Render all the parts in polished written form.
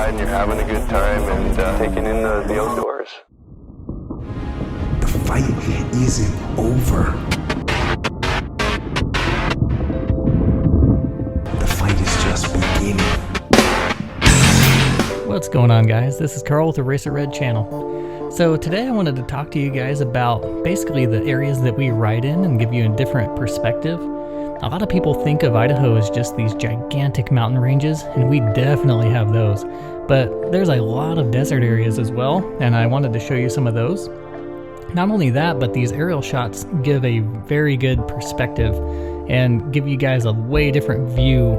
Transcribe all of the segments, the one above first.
riding, you're having a good time, and taking in the outdoors. The fight isn't over. The fight is just beginning. What's going on, guys? This is Carl with the RacerRed channel. So today I wanted to talk to you guys about basically the areas that we ride in and give you a different perspective. A lot of people think of Idaho as just these gigantic mountain ranges, and we definitely have those. But there's a lot of desert areas as well, and I wanted to show you some of those. Not only that, but these aerial shots give a very good perspective and give you guys a way different view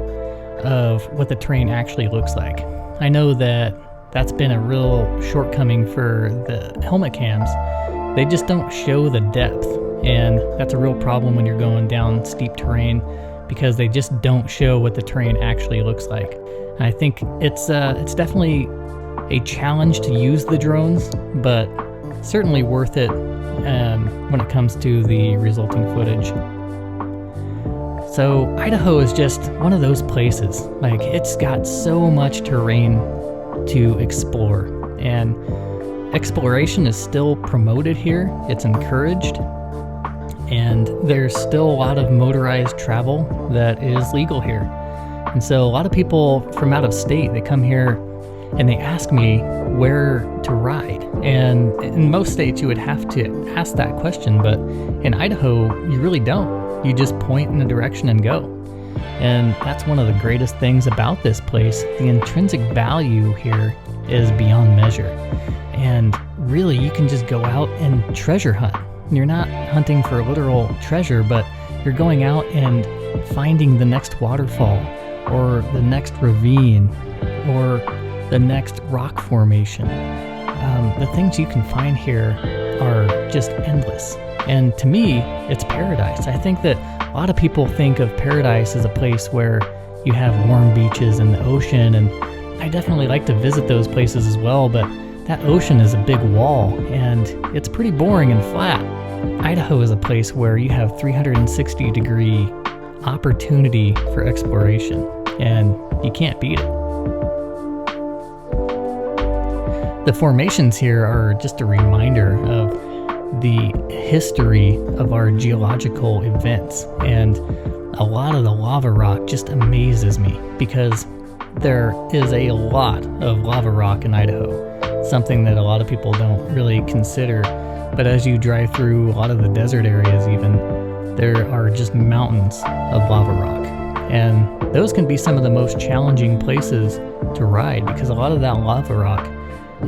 of what the terrain actually looks like. I know that that's been a real shortcoming for the helmet cams. They just don't show the depth, and that's a real problem when you're going down steep terrain because they just don't show what the terrain actually looks like. And I think it's definitely a challenge to use the drones, but certainly worth it when it comes to the resulting footage. So Idaho is just one of those places. Like, it's got so much terrain to explore, and exploration is still promoted here. It's encouraged, and there's still a lot of motorized travel that is legal here. And so a lot of people from out of state, they come here and they ask me where to ride. And in most states you would have to ask that question, but in Idaho you really don't. You just point in a direction and go. And that's one of the greatest things about this place. The intrinsic value here is beyond measure. And really, you can just go out and treasure hunt. You're not hunting for literal treasure, but you're going out and finding the next waterfall, or the next ravine, or the next rock formation. The things you can find here are just endless. And to me, it's paradise. I think that a lot of people think of paradise as a place where you have warm beaches and the ocean, and I definitely like to visit those places as well, but that ocean is a big wall, and it's pretty boring and flat. Idaho is a place where you have 360-degree opportunity for exploration, and you can't beat it. The formations here are just a reminder of the history of our geological events, and a lot of the lava rock just amazes me because there is a lot of lava rock in Idaho, something that a lot of people don't really consider. But as you drive through a lot of the desert areas even, there are just mountains of lava rock, and those can be some of the most challenging places to ride because a lot of that lava rock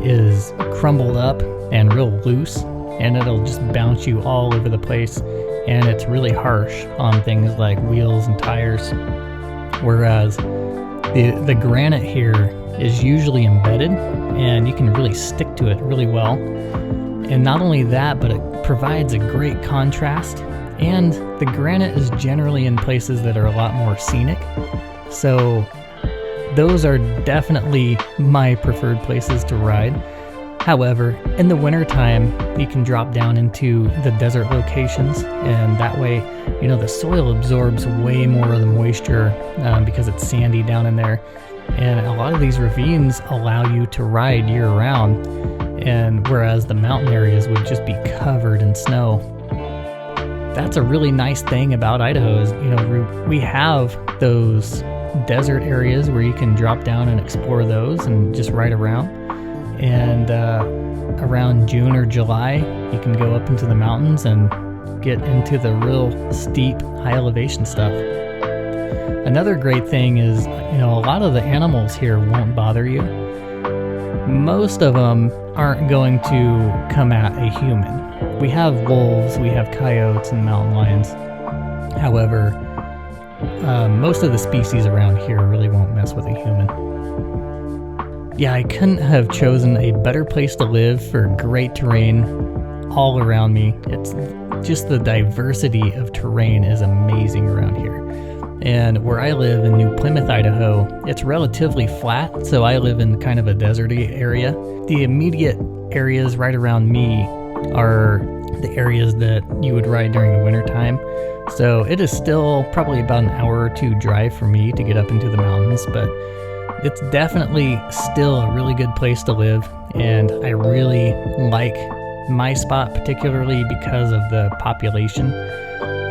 is crumbled up and real loose, and it'll just bounce you all over the place, and it's really harsh on things like wheels and tires. Whereas the granite here is usually embedded, and you can really stick to it really well. And not only that, but it provides a great contrast, and the granite is generally in places that are a lot more scenic. So those are definitely my preferred places to ride. However, in the wintertime, you can drop down into the desert locations, and that way, you know, the soil absorbs way more of the moisture because it's sandy down in there. And a lot of these ravines allow you to ride year-round, and whereas the mountain areas would just be covered in snow. That's a really nice thing about Idaho is, you know, we have those desert areas where you can drop down and explore those and just ride around. And around June or July, you can go up into the mountains and get into the real steep, high elevation stuff. Another great thing is, you know, a lot of the animals here won't bother you. Most of them aren't going to come at a human. We have wolves, we have coyotes and mountain lions. However, most of the species around here really won't mess with a human. Yeah, I couldn't have chosen a better place to live for great terrain all around me. It's just the diversity of terrain is amazing around here. And where I live in New Plymouth, Idaho, it's relatively flat, so I live in kind of a deserty area. The immediate areas right around me are the areas that you would ride during the wintertime. So it is still probably about an hour or two drive for me to get up into the mountains, but it's definitely still a really good place to live, and I really like my spot particularly because of the population.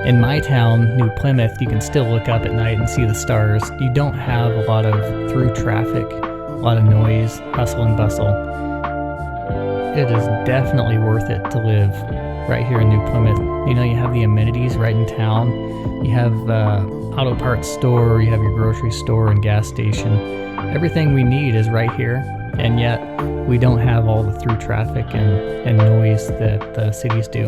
In my town, New Plymouth, you can still look up at night and see the stars. You don't have a lot of through traffic, a lot of noise, hustle and bustle. It is definitely worth it to live right here in New Plymouth. You know, you have the amenities right in town. You have auto parts store, you have your grocery store and gas station. Everything we need is right here, and yet we don't have all the through traffic and noise that the cities do.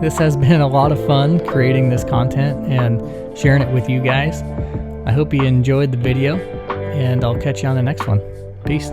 This has been a lot of fun creating this content and sharing it with you guys. I hope you enjoyed the video, and I'll catch you on the next one. Peace.